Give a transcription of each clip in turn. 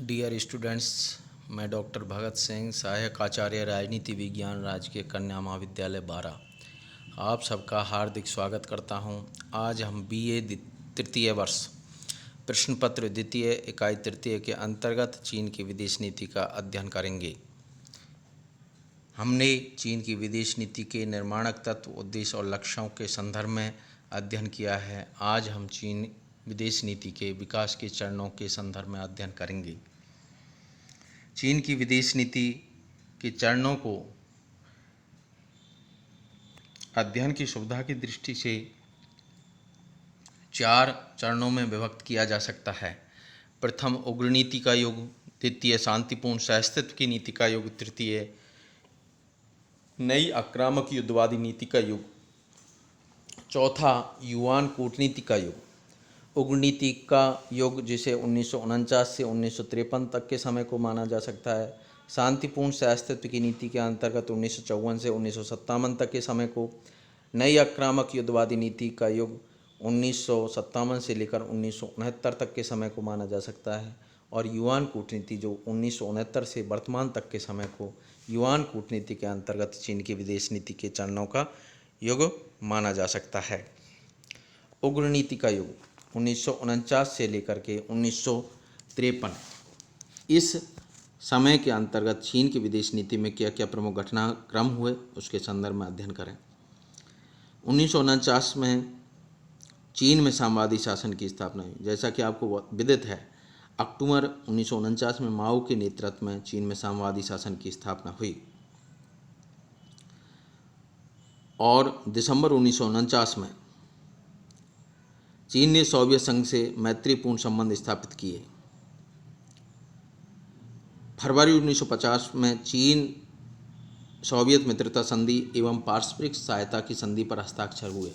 Dear students, मैं doctor Bhagat Singh, सहायक आचार्य राजनीति विज्ञान, राजकीय कन्या महाविद्यालय बारा, आप सबका हार्दिक स्वागत करता हूं। आज हम बीए तृतीय वर्ष प्रश्न पत्र द्वितीय इकाई तृतीय के अंतर्गत चीन की विदेश नीति का अध्ययन करेंगे। हमने चीन की विदेश नीति के निर्माणक तत्व, उद्देश्य और लक्ष्यों के संदर्भ में अध्ययन किया है। आज हम चीन विदेश नीति के विकास के चरणों के संदर्भ में अध्ययन करेंगे। चीन की विदेश नीति के चरणों को अध्ययन की सुविधा की दृष्टि से 4 चरणों में विभक्त किया जा सकता है। प्रथम उग्र नीति का युग, द्वितीय शांतिपूर्ण सहअस्तित्व की नीति का युग, तृतीय नई आक्रामक युद्धवादी नीति का युग, चौथा युआन कूटनीति का युग। उग्र नीति का युग, जिसे 1949 से 1953 तक के समय को माना जा सकता है। शांतिपूर्ण सहअस्तित्व की नीति के अंतर्गत 1954 से 1957 तक के समय को। नई आक्रामक युद्धवादी नीति का युग 1957 से लेकर 1969 तक के समय को माना जा सकता है। और युआन कूटनीति, जो 1969 से वर्तमान तक के समय को युआन कूटनीति के अंतर्गत चीन की विदेश नीति के चरणों का युग माना जा सकता है। उग्र नीति का युग 1949 से लेकर के 1953, इस समय के अंतर्गत चीन की विदेश नीति में क्या क्या प्रमुख घटनाक्रम हुए, उसके संदर्भ में अध्ययन करें। 1949 में चीन में साम्यवादी शासन की स्थापना हुई। जैसा कि आपको विदित है, अक्टूबर 1949 में माओ के नेतृत्व में चीन में साम्यवादी शासन की स्थापना हुई और दिसंबर 1949 में चीन ने सोवियत संघ से मैत्रीपूर्ण संबंध स्थापित किए। फरवरी 1950 में चीन सोवियत मित्रता संधि एवं पारस्परिक सहायता की संधि पर हस्ताक्षर हुए।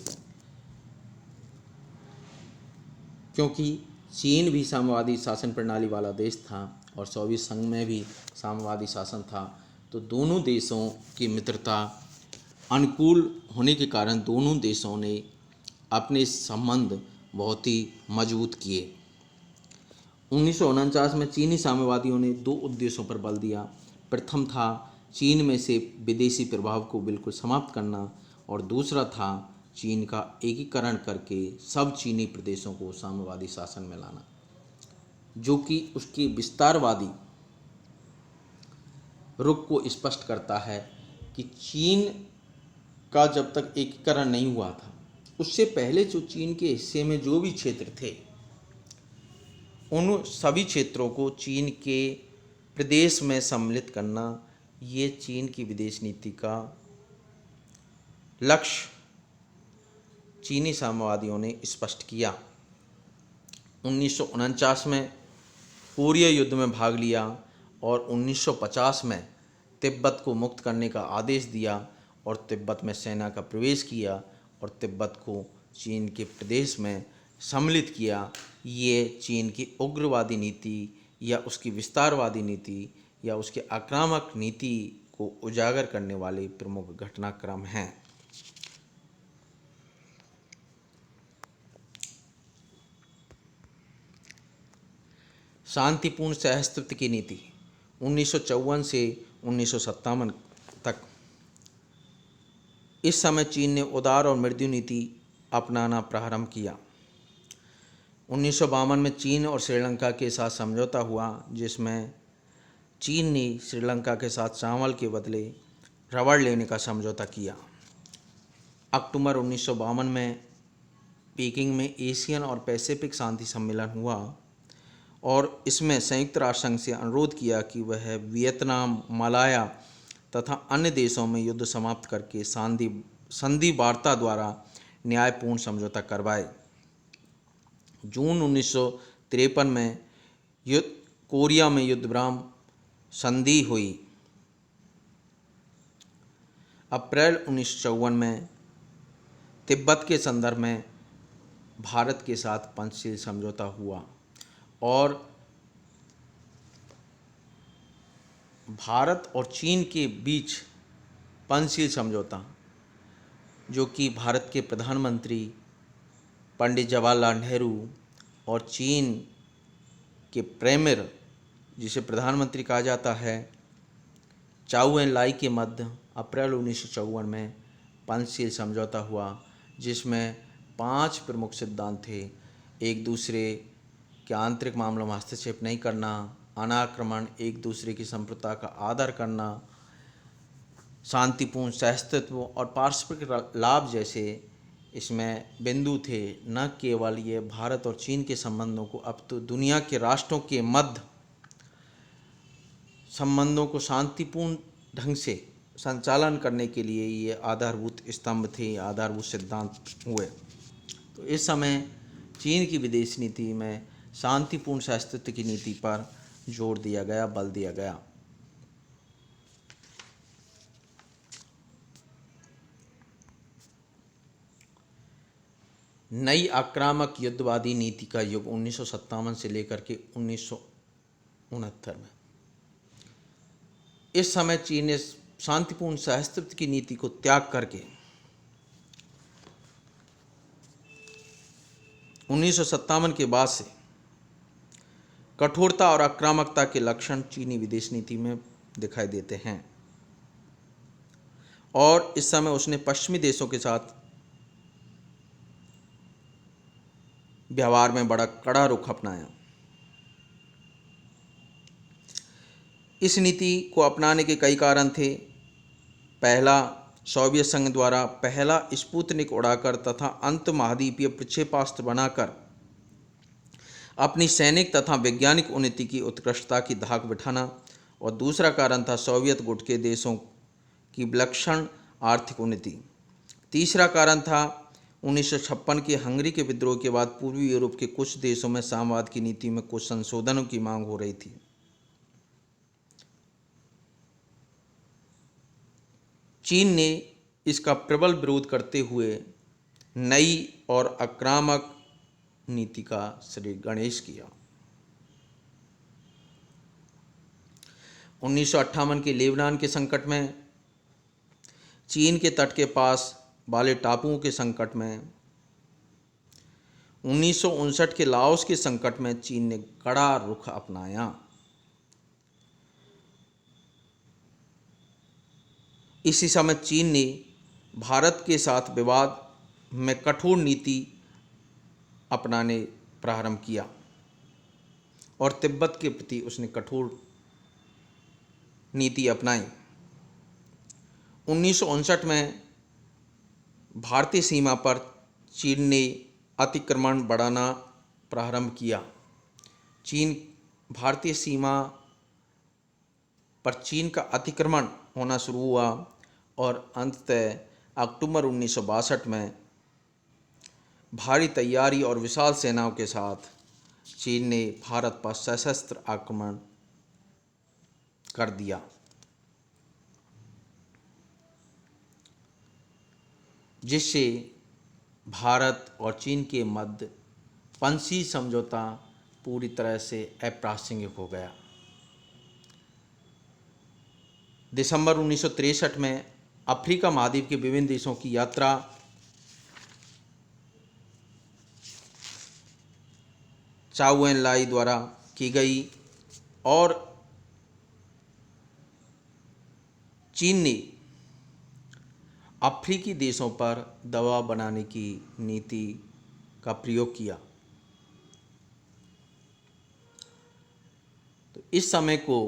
क्योंकि चीन भी साम्यवादी शासन प्रणाली वाला देश था और सोवियत संघ में भी साम्यवादी शासन था, तो दोनों देशों की मित्रता अनुकूल होने के कारण दोनों देशों ने अपने संबंध बहुत ही मजबूत किए। 1949 में चीनी साम्यवादियों ने 2 उद्देश्यों पर बल दिया। प्रथम था चीन में से विदेशी प्रभाव को बिल्कुल समाप्त करना और दूसरा था चीन का एकीकरण करके सब चीनी प्रदेशों को साम्यवादी शासन में लाना, जो कि उसकी विस्तारवादी रुख को स्पष्ट करता है कि चीन का जब तक एकीकरण नहीं हुआ था, उससे पहले जो चीन के हिस्से में जो भी क्षेत्र थे, उन सभी क्षेत्रों को चीन के प्रदेश में सम्मिलित करना, ये चीन की विदेश नीति का लक्ष्य चीनी साम्यवादियों ने स्पष्ट किया। 1949 में कोरिया युद्ध में भाग लिया और 1950 में तिब्बत को मुक्त करने का आदेश दिया और तिब्बत में सेना का प्रवेश किया और तिब्बत को चीन के प्रदेश में सम्मिलित किया। ये चीन की उग्रवादी नीति या उसकी विस्तारवादी नीति या उसकी आक्रामक नीति को उजागर करने वाले प्रमुख घटनाक्रम हैं। शांतिपूर्ण सहअस्तित्व की नीति 1954 से 1957 तक। इस समय चीन ने उदार और मृदु नीति अपनाना प्रारंभ किया। 1952 में चीन और श्रीलंका के साथ समझौता हुआ, जिसमें चीन ने श्रीलंका के साथ चावल के बदले रबड़ लेने का समझौता किया। अक्टूबर 1952 में पेकिंग में एशियन और पैसिफिक शांति सम्मेलन हुआ और इसमें संयुक्त राष्ट्र संघ से अनुरोध किया कि वह वियतनाम, मलाया तथा अन्य देशों में युद्ध समाप्त करके संधि वार्ता द्वारा न्यायपूर्ण समझौता करवाए। जून 1953 में कोरिया में युद्ध विराम संधि हुई। अप्रैल 1954 में तिब्बत के संदर्भ में भारत के साथ पंचशील समझौता हुआ और भारत और चीन के बीच पंचशील समझौता, जो कि भारत के प्रधानमंत्री पंडित जवाहरलाल नेहरू और चीन के प्रेमियर जिसे प्रधानमंत्री कहा जाता है, चाउ एन लाई के मध्य अप्रैल 1954 में पंचशील समझौता हुआ, जिसमें 5 प्रमुख सिद्धांत थे। एक दूसरे के आंतरिक मामलों में हस्तक्षेप नहीं करना, अनाक्रमण, एक दूसरे की संप्रभुता का आदर करना, शांतिपूर्ण सहअस्तित्व और पारस्परिक लाभ जैसे इसमें बिंदु थे। न केवल ये भारत और चीन के संबंधों को, अब तो दुनिया के राष्ट्रों के मध्य संबंधों को शांतिपूर्ण ढंग से संचालन करने के लिए ये आधारभूत स्तंभ थे, आधारभूत सिद्धांत हुए। तो इस समय चीन की विदेश नीति में शांतिपूर्ण सहअस्तित्व की नीति पर जोर दिया गया, बल दिया गया। नई आक्रामक युद्धवादी नीति का युग 1957 से लेकर के 1969 में। इस समय चीन ने शांतिपूर्ण सहअस्तित्व की नीति को त्याग करके 1957 के बाद से कठोरता और आक्रामकता के लक्षण चीनी विदेश नीति में दिखाई देते हैं, और इस समय उसने पश्चिमी देशों के साथ व्यवहार में बड़ा कड़ा रुख अपनाया। इस नीति को अपनाने के कई कारण थे। पहला, सोवियत संघ द्वारा पहला स्पुतनिक उड़ाकर तथा अंत महाद्वीपीय प्रक्षेपास्त्र बनाकर अपनी सैनिक तथा वैज्ञानिक उन्नति की उत्कृष्टता की धाक बिठाना, और दूसरा कारण था सोवियत गुट के देशों की विलक्षण आर्थिक उन्नति। तीसरा कारण था 1956 के हंगरी के विद्रोह के बाद पूर्वी यूरोप के कुछ देशों में साम्यवाद की नीति में कुछ संशोधनों की मांग हो रही थी। चीन ने इसका प्रबल विरोध करते हुए नई और आक्रामक नीति का श्री गणेश किया। 1958 के लेबनान के संकट में, चीन के तट के पास वाले टापुओं के संकट में, 1959 के लाओस के संकट में चीन ने कड़ा रुख अपनाया। इसी समय चीन ने भारत के साथ विवाद में कठोर नीति अपनाने प्रारंभ किया, और तिब्बत के प्रति उसने कठोर नीति अपनाई। 1959 में भारतीय सीमा पर चीन ने अतिक्रमण बढ़ाना प्रारंभ किया। भारतीय सीमा पर चीन का अतिक्रमण होना शुरू हुआ, और अंततः अक्टूबर 1962 में भारी तैयारी और विशाल सेनाओं के साथ चीन ने भारत पर सशस्त्र आक्रमण कर दिया, जिससे भारत और चीन के मध्य पंचशील समझौता पूरी तरह से अप्रासंगिक हो गया। दिसंबर 1963 में अफ्रीका महाद्वीप के विभिन्न देशों की यात्रा चाउ एन लाई द्वारा की गई, और चीन ने अफ्रीकी देशों पर दबाव बनाने की नीति का प्रयोग किया। तो इस समय को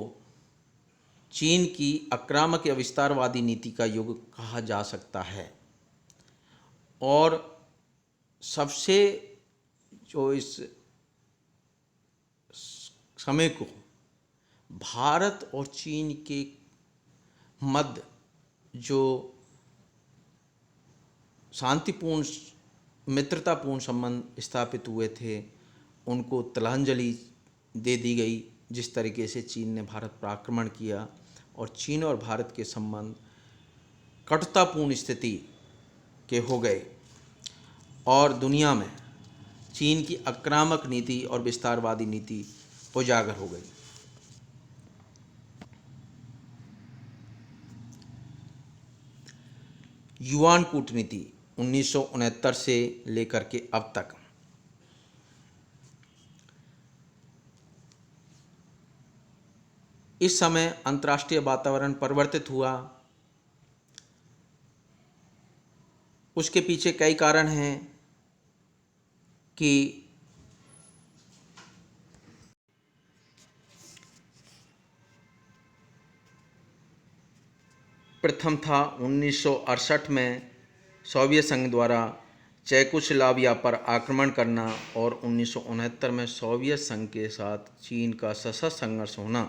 चीन की आक्रामक या विस्तारवादी नीति का युग कहा जा सकता है, और सबसे जो इस समय को भारत और चीन के मध्य जो शांतिपूर्ण मित्रतापूर्ण संबंध स्थापित हुए थे, उनको तिलांजलि दे दी गई। जिस तरीके से चीन ने भारत पर आक्रमण किया, और चीन और भारत के संबंध कटुतापूर्ण स्थिति के हो गए, और दुनिया में चीन की आक्रामक नीति और विस्तारवादी नीति उजागर हो गई। युआन कूटनीति 1969 से लेकर के अब तक। इस समय अंतर्राष्ट्रीय वातावरण परिवर्तित हुआ। उसके पीछे कई कारण हैं कि प्रथम था 1968 में सोवियत संघ द्वारा चेकोस्लोवाकिया पर आक्रमण करना और 1969 में सोवियत संघ के साथ चीन का सशस्त्र संघर्ष होना,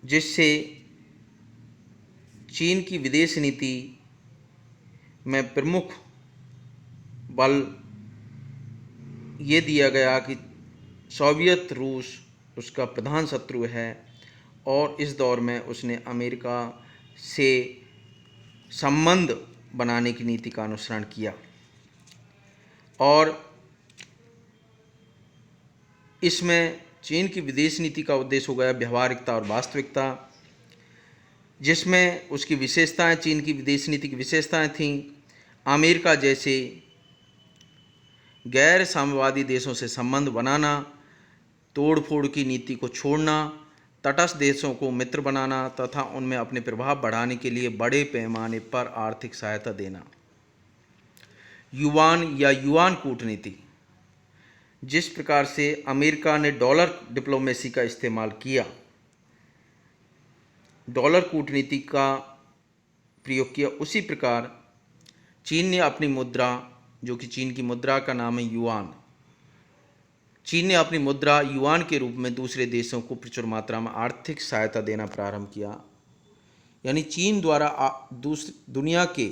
जिससे चीन की विदेश नीति में प्रमुख बल ये दिया गया कि सोवियत रूस उसका प्रधान शत्रु है और इस दौर में उसने अमेरिका से संबंध बनाने की नीति का अनुसरण किया। और इसमें चीन की विदेश नीति का उद्देश्य हो गया व्यवहारिकता और वास्तविकता, जिसमें उसकी विशेषताएं, चीन की विदेश नीति की विशेषताएं थीं अमेरिका जैसे गैर साम्यवादी देशों से संबंध बनाना, तोड़ फोड़ की नीति को छोड़ना, तटस्थ देशों को मित्र बनाना तथा उनमें अपने प्रभाव बढ़ाने के लिए बड़े पैमाने पर आर्थिक सहायता देना। युआन कूटनीति, जिस प्रकार से अमेरिका ने डॉलर डिप्लोमेसी का इस्तेमाल किया, डॉलर कूटनीति का प्रयोग किया, उसी प्रकार चीन ने अपनी मुद्रा, जो कि चीन की मुद्रा का नाम है युआन, चीन ने अपनी मुद्रा युआन के रूप में दूसरे देशों को प्रचुर मात्रा में आर्थिक सहायता देना प्रारंभ किया। यानी चीन द्वारा दुनिया के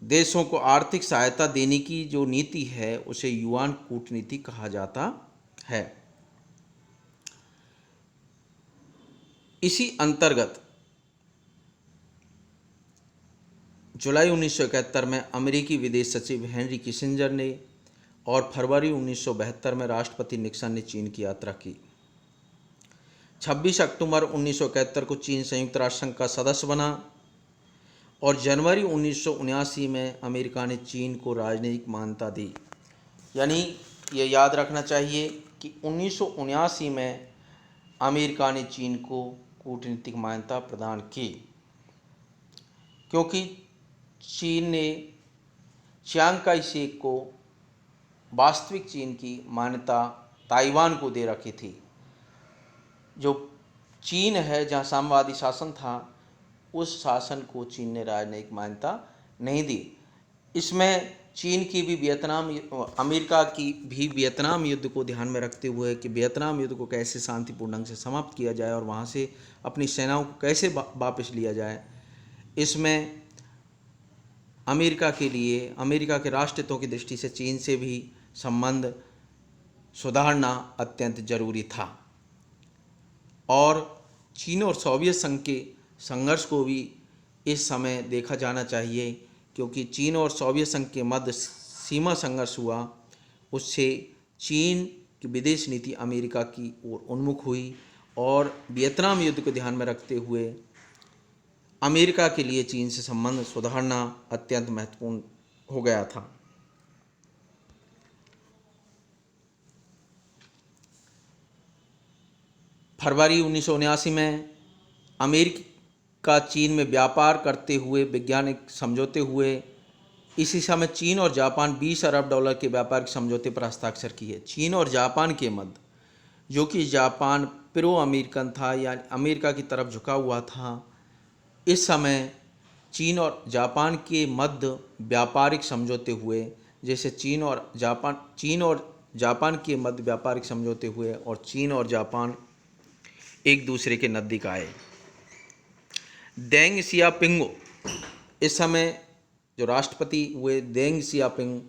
देशों को आर्थिक सहायता देने की जो नीति है उसे युआन कूटनीति कहा जाता है। इसी अंतर्गत जुलाई 1971 में अमेरिकी विदेश सचिव हेनरी किसिंजर ने और फरवरी 1972 में राष्ट्रपति निक्सन ने चीन की यात्रा की। 26 अक्टूबर 1971 को चीन संयुक्त राष्ट्र संघ का सदस्य बना और जनवरी 1979 में अमेरिका ने चीन को राजनीतिक मान्यता दी। यानी ये याद रखना चाहिए कि 1979 में अमेरिका ने चीन को कूटनीतिक मान्यता प्रदान की, क्योंकि चीन ने चियांग काई शेक को वास्तविक चीन की मान्यता ताइवान को दे रखी थी। जो चीन है जहाँ साम्यवादी शासन था, उस शासन को चीन ने राजनयिक मान्यता नहीं दी। इसमें चीन की भी अमेरिका की भी वियतनाम युद्ध को ध्यान में रखते हुए कि वियतनाम युद्ध को कैसे शांतिपूर्ण ढंग से समाप्त किया जाए और वहाँ से अपनी सेनाओं को कैसे वापस लिया जाए, इसमें अमेरिका के लिए, अमेरिका के राष्ट्रहितों की दृष्टि से चीन से भी संबंध सुधारना अत्यंत जरूरी था। और चीन और सोवियत संघ के संघर्ष को भी इस समय देखा जाना चाहिए, क्योंकि चीन और सोवियत संघ के मध्य सीमा संघर्ष हुआ, उससे चीन की विदेश नीति अमेरिका की ओर उन्मुख हुई और वियतनाम युद्ध को ध्यान में रखते हुए अमेरिका के लिए चीन से संबंध सुधारना अत्यंत महत्वपूर्ण हो गया था। फरवरी 1979 में अमेरिका चीन में व्यापार करते हुए वैज्ञानिक समझौते हुए। इसी समय चीन और जापान 20 अरब डॉलर के व्यापारिक समझौते पर हस्ताक्षर किए। चीन और जापान के मध्य, जो कि जापान प्रो अमेरिकन था या अमेरिका की तरफ झुका हुआ था, इस समय चीन और जापान के मध्य व्यापारिक समझौते हुए, जैसे चीन और जापान के मध्य व्यापारिक समझौते हुए और चीन और जापान एक दूसरे के नज़दीक आए। देंग सियापिंग, इस समय जो राष्ट्रपति हुए, देंग सियापिंग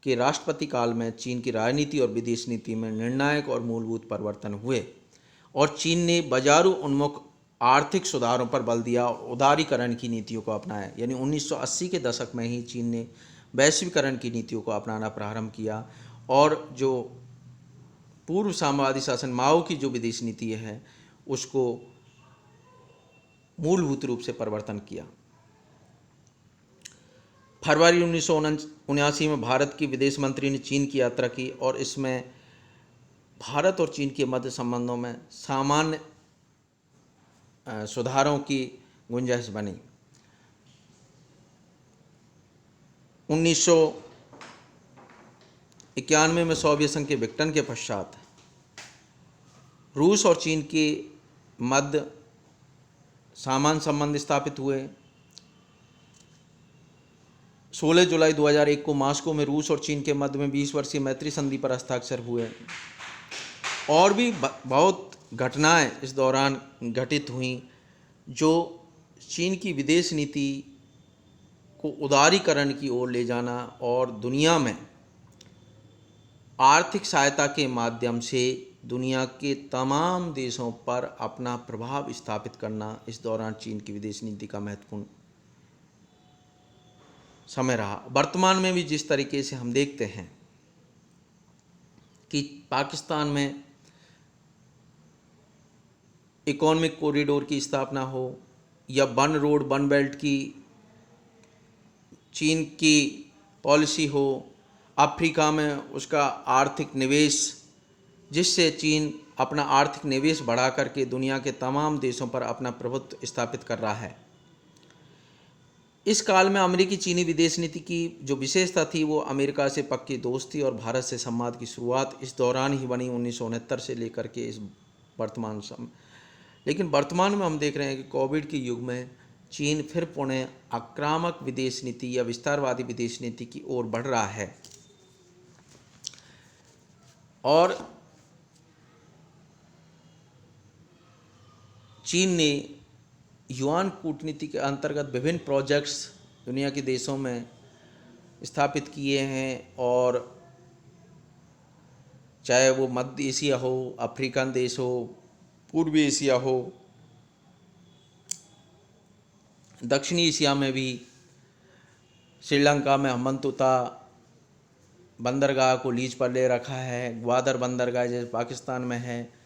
के राष्ट्रपति काल में चीन की राजनीति और विदेश नीति में निर्णायक और मूलभूत परिवर्तन हुए और चीन ने बाजारू उन्मुख आर्थिक सुधारों पर बल दिया और उदारीकरण की नीतियों को अपनाया। यानी 1980 के दशक में ही चीन ने वैश्वीकरण की नीतियों को अपनाना प्रारंभ किया और जो पूर्व साम्यवादी शासन माओ की जो विदेश नीति है उसको मूलभूत रूप से परिवर्तन किया। फरवरी 1979 में भारत की विदेश मंत्री ने चीन की यात्रा की और इसमें भारत और चीन के मध्य संबंधों में सामान्य सुधारों की गुंजाइश बनी। 1991 में सोवियत संघ के विघटन के पश्चात रूस और चीन के मध्य सामान्य संबंध स्थापित हुए। 16 जुलाई 2001 को मॉस्को में रूस और चीन के मध्य में 20 वर्षीय मैत्री संधि पर हस्ताक्षर हुए। और भी बहुत घटनाएं इस दौरान घटित हुईं जो चीन की विदेश नीति को उदारीकरण की ओर ले जाना और दुनिया में आर्थिक सहायता के माध्यम से दुनिया के तमाम देशों पर अपना प्रभाव स्थापित करना इस दौरान चीन की विदेश नीति का महत्वपूर्ण समय रहा। वर्तमान में भी जिस तरीके से हम देखते हैं कि पाकिस्तान में इकोनॉमिक कॉरिडोर की स्थापना हो या वन रोड वन बेल्ट की चीन की पॉलिसी हो, अफ्रीका में उसका आर्थिक निवेश, जिससे चीन अपना आर्थिक निवेश बढ़ा करके दुनिया के तमाम देशों पर अपना प्रभुत्व स्थापित कर रहा है। इस काल में अमेरिकी चीनी विदेश नीति की जो विशेषता थी वो अमेरिका से पक्की दोस्ती और भारत से संवाद की शुरुआत इस दौरान ही बनी 1969 से लेकर के इस वर्तमान समय। लेकिन वर्तमान में हम देख रहे हैं कि कोविड के युग में चीन फिर पुनः आक्रामक विदेश नीति या विस्तारवादी विदेश नीति की ओर बढ़ रहा है और चीन ने युआन कूटनीति के अंतर्गत विभिन्न प्रोजेक्ट्स दुनिया के देशों में स्थापित किए हैं और चाहे वो मध्य एशिया हो, अफ्रीकन देश हो, पूर्वी एशिया हो, दक्षिणी एशिया में भी श्रीलंका में हम्बनतोता बंदरगाह को लीज पर ले रखा है, ग्वादर बंदरगाह जैसे पाकिस्तान में है,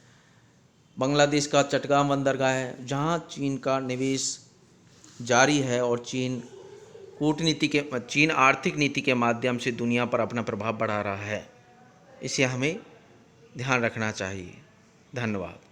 बांग्लादेश का चटगांव बंदरगाह है, जहां चीन का निवेश जारी है और चीन आर्थिक नीति के माध्यम से दुनिया पर अपना प्रभाव बढ़ा रहा है। इसे हमें ध्यान रखना चाहिए। धन्यवाद।